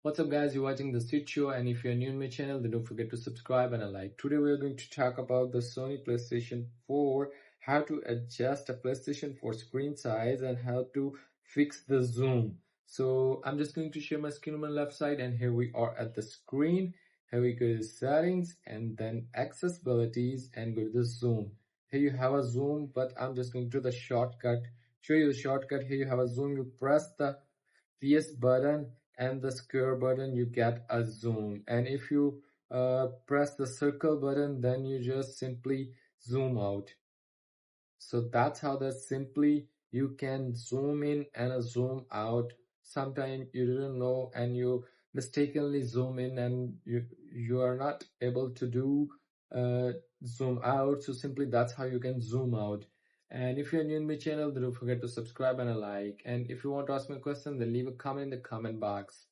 What's up guys, you're watching the Street Show, and if you're new in my channel then don't forget to subscribe and a like. Today we are going to talk about the Sony PlayStation 4, how to adjust a PlayStation 4 screen size and how to fix the zoom. So I'm just going to share my screen on my left side, and here we are at the screen. Here we go to settings and then accessibilities and go to the zoom. Here you have a zoom, but I'm just going to the shortcut, show you the shortcut. Here you have a zoom, you press the PS button and the square button, you get a zoom, and if you press the circle button then you just simply zoom out. So that's how that simply you can zoom in and zoom out. Sometimes you didn't know and you mistakenly zoom in and you are not able to do zoom out. So simply that's how you can zoom out. And if you're new in my channel then don't forget to subscribe and a like. And if you want to ask me a question then leave a comment in the comment box.